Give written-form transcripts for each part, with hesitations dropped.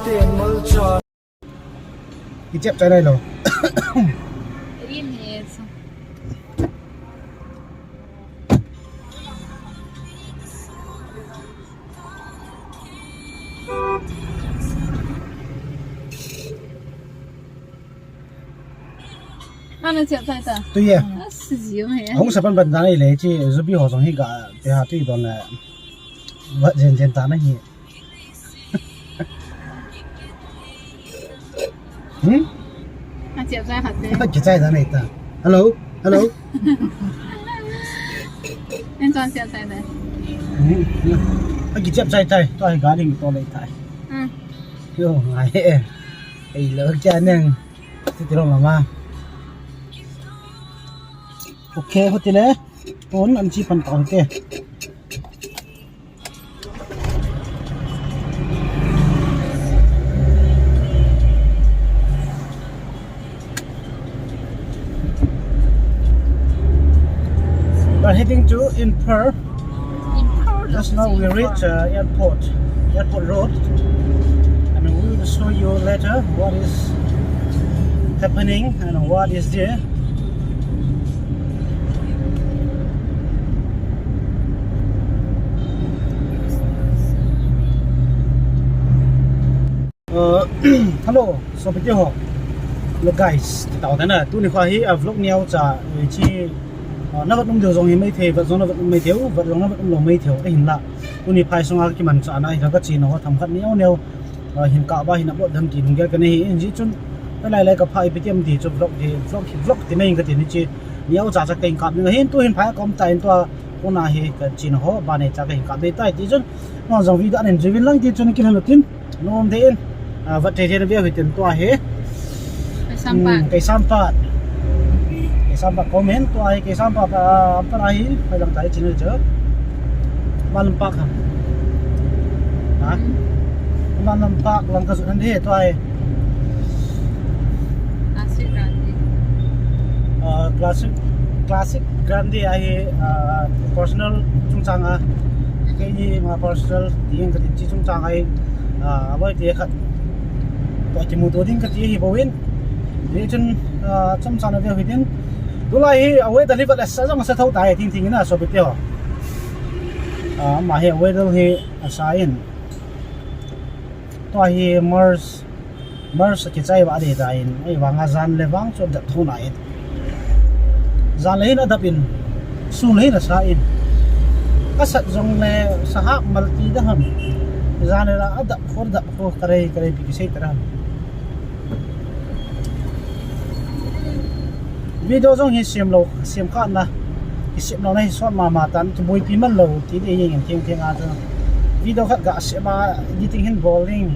cái chép trái đây rồi Ano chep sai ta? tuy nhiên Siêu hay. không sao phân vân ra này lấy chứ giúp biết họ giống như cả để hà tuy đó là vợ dần dần ta nó nhỉ Chep sai hạt đấy. cái trái ra này ta hello hello Em chọn chep sai đấy. cái chép trái trái tôi gái đình tôi lấy thay yo ngài ấy lỡ cha neng thì tôi làm mà ok hốt tiền đấy tốn ăn chi phần tỏi kìa we're heading to Inper. Just now we reach airport road, and we will show you later what is happening and what is there. Hello, so bây giờ look guys, tao thế này, tôi này khoa hi vlog nhau trả chi nó vẫn điều giống như mấy thế, vật giống nó vẫn mấy thiếu, vật giống nó vẫn lòng mấy thiếu, cái hình lạ, tôi này phải xong cái màn trả này là cái gì nó thầm khát nhiều hình cả ba hình bộ đăng ký đúng cái này hình gì chun, cái này lại cái phải bị tiêm thì cho vlog thì này cái gì chi nhiều trả cái hình cả nhưng hình tôi hình phải công tay tôi con này cái gì nó họ ba này trả cái hình cả đây tay thì chun nó giống video này chỉ viên lăng thì chun cái hình tin nó không thế vật thể nó việc tiền tôi hết cái sampah komen tu ai ke sampah apa ahi palang tai chine je malampak ha malampak lang ka sunan he tu ai classic grande ai personal chungchang a ke ni ma personal ding ka tin chi chungchang ai bai te khat to chi mu to ding ka ti hi bowin de chun cham sana ve hitin Dulai away the liver as long as I thought I think na so bityo. Ma he away the he asain. To he mers ki chai ba de dain ai wanga zan le wang so da thuna it. Zan le na dapin su le na sa in. Kasat jong le sahak malti da ham. Zan le ada for da ko kare bi sai tara. Video trong hiện xem khăn là xem nó này soát mà tán tụi bôi pin mất lâu thì để nhìn thiên à cho video khác gạ sẽ ba đi tình hình bowling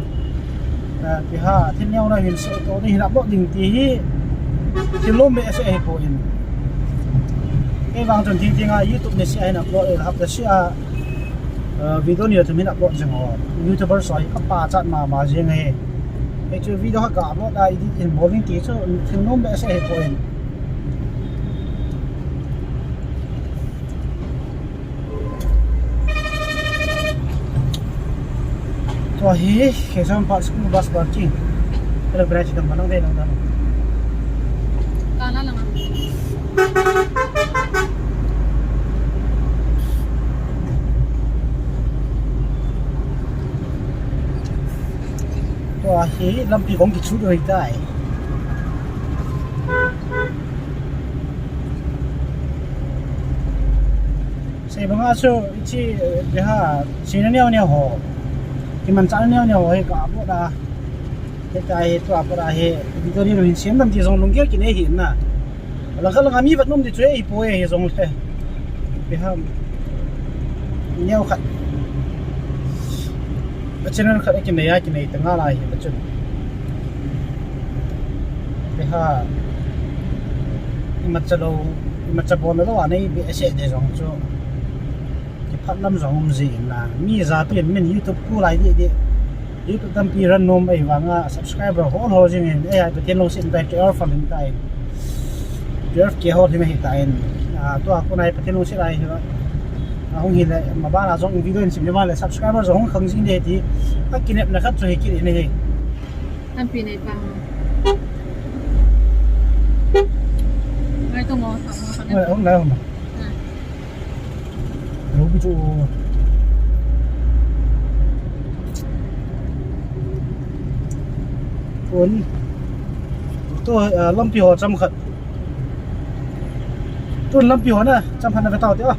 thì ha thiên nhau này hiện sẽ có đi làm bộ đình thì lôm mẹ sẽ hết bowling cái vàng tròn thiên à YouTube này sẽ làm bộ học là sẽ video nhiều thì mình làm bộ chẳng họ YouTuber soi các bà chặt mà riêng này cái chuyện video khác gạ bộ đây đi hình bowling thì cho thiên lôm mẹ sẽ hết bowling Wah, kayak sama Pak bus parking. Kalau berarti tempat nang deh nang. Kanan lah. Wah, lampi kong kicu doi tai. Saya mengaso ichi dia sini ni ho. Thì mình chán nhau hay cả bộ đà cái tai to apa dah he video ni mình xem làm gì giống lông kia cái này hiện na là kalau kami vật nôm thì chơi ipo he giống thế thì ham nhau khát cho nên khát cái này tengah lah he betul thì ha macam bon đó này bị sẽ để giống cho phát lâm giống gì là mi ra tiền mình YouTube cũ lại đi YouTube tâm pi run nom ấy vàng subscriber hỗ gì mình ai bị tiền lông xin tay cái phần hiện tại cái kia hỗ thì mình hiện tại tôi con này bị tiền lông xin lại không nhìn lại mà ba là giống video xin cho ba lại subscriber giống không gì để thì các kỷ niệm là khắc rồi kỷ niệm này ท่านปีในปังไม่ต้องงอค่ะงอเขาเนี่ย ông này không nấu cái chỗ cuốn tôi lâm piò trăm khẩn tôi lâm piò nè trăm khẩn là cái tàu tiếp à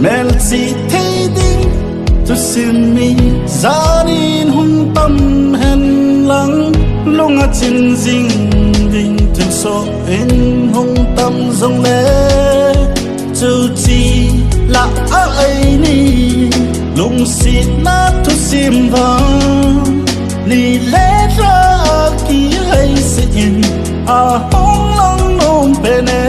Mel si thay ding tu sin mi zanin hung tâm hen lăng lung a chin ding ding tu so in hung tâm dong le tu chi la ai ni lung si na tu sim va ni le ra ki hay sin a hong lang nom pene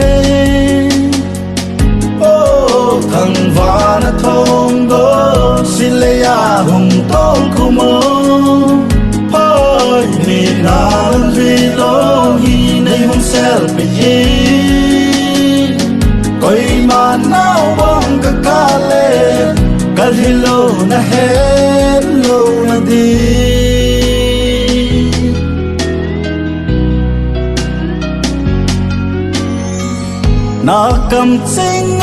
thằng va na thong go silaya hung tong kumo hoi ni na vi lo hi nei hung sel pe yi koi ma nao bong ka kale kal hilo na hello na di na kam ching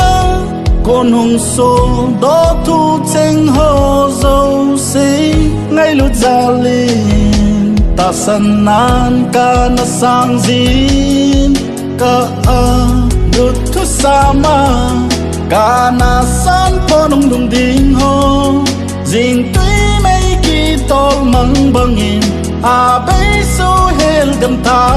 con hùng số đó thu tranh hồ dâu xí ngay lúc ra liền ta sân nan ca na sang zin ca a đốt thu sa ma ca na san con hùng đùng đinh hồ zin tuy mấy kỳ tol mang bangin a bay số hel gam ta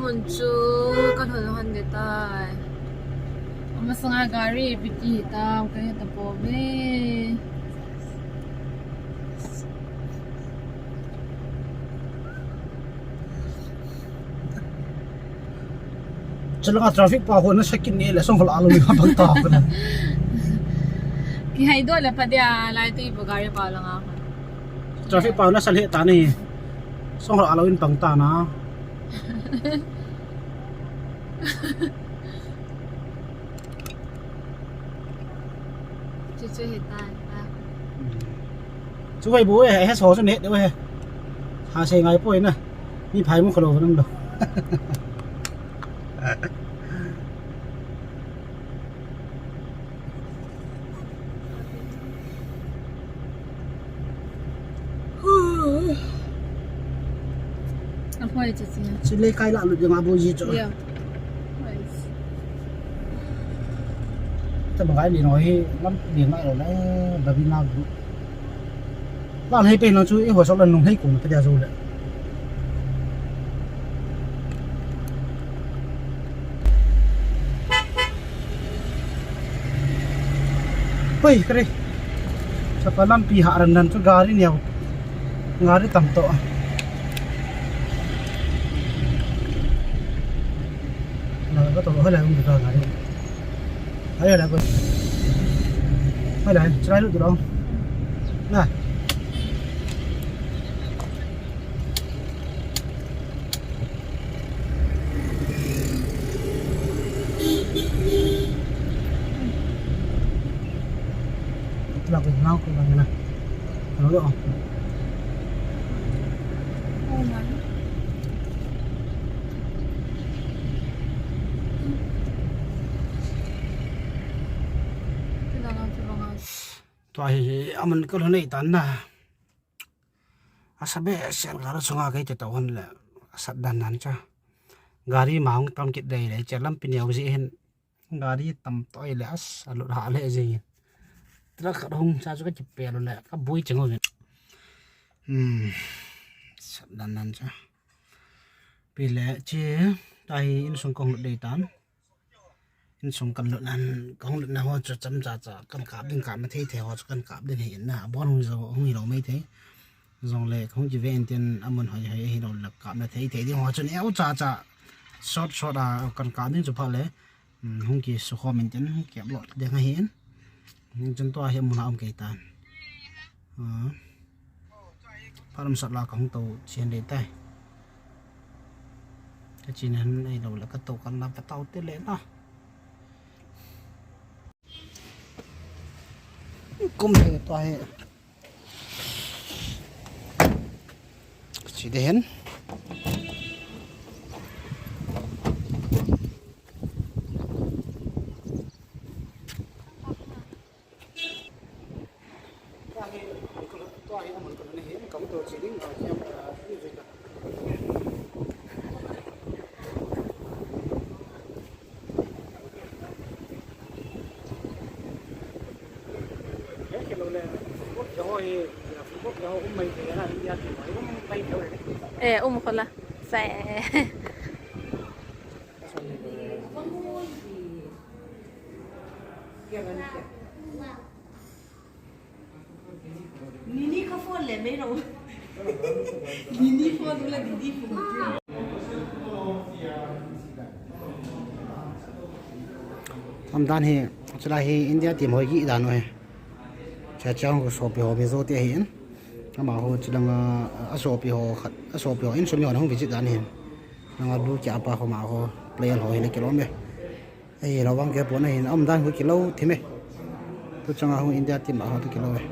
muncul kan hon de tai ama sanga gari biti ta kaya ta po be Jalan traffic pa ako na sakin ni la song hal ni kapag ta ko na ki hay do la pa dia lai tu ibu gari pa lang ako traffic pa na salhi ta ni song hal alawin pang ta na cucu hitan chú vậy bố hết số cho nét đấy vậy hà xe ngay bôi nè đi phải một khẩu năm đâu apa itu sih chỉ lấy cái lạ lụt yang abu gì cho yaแต่บางไอ้ดีน้อยน้ำเลี้ยงไม่หรอกนะแบบนี้น่าดูบ้านให้เป็นเราช่วยหัวชอบเล่นลงให้กลุ่มก็จะรู้แหละเฮ้ยกระไรสัปดาห์ปีหารันนันชุดการีเนี่ยงารีตั้มโตเราก็ต้องให้เราดูการงารีayo dah aku. Ayo dah, cerai dulu dong. Nah. Itulah aku mau ke mana. Kalau dong. Tuai aman kalau ni tanah asabe sial garu sunga kai te tawon la asad dan nan cha gari maung tam kit dei le chalam pinyau ji hen gari tam toi le as alut ha le ji tra ka hong sa chu ka chipe lo le ka bui chengo sad dan nan cha pile che tai in sung kong dei tan in sung kan lo nan kong na ho cha cham cha cha kan kap ding ka ma thei the ho kan kap ding hin na bon hong zo hong lo mai thei dòng lệ không chỉ về tiền âm hỏi hay hi đâu là cảm thấy thấy đi họ chân éo cha short à còn cả đến chụp lệ không chỉ số kho mình chân không kẹp lọt để ngay hiến nhưng chân to hiện một ông cây tàn phát âm sọt là không tàu trên đến tay cái chi này đâu là cái tàu còn làm cái tàu tiết lệ đó cũng để to hệ chỉ đếnคนละแส นี่เขาพูดเลยไม่รู้นี่พูดเลยดีพูด ทำด้านเฮจะได้เฮอินเดียทีมหอยยี่ด้านหน่อยใช้เจ้าก็สอบไปหอมีโซเตียเห็นถ้ามาหัวจะดังสอบไปหอสอบไปหออินสมยอนห้องวิจิตด้านเห็นดังดูจ่าปลาเขามาเขาเปลี่ยนหอยในกิโลเมตรไอ้เราวางแกปนเห็นอ้อมด้านหัวกิโลทีเมตัวจังหวะของอินเดียทีมมาหัวตัวกิโลเมตร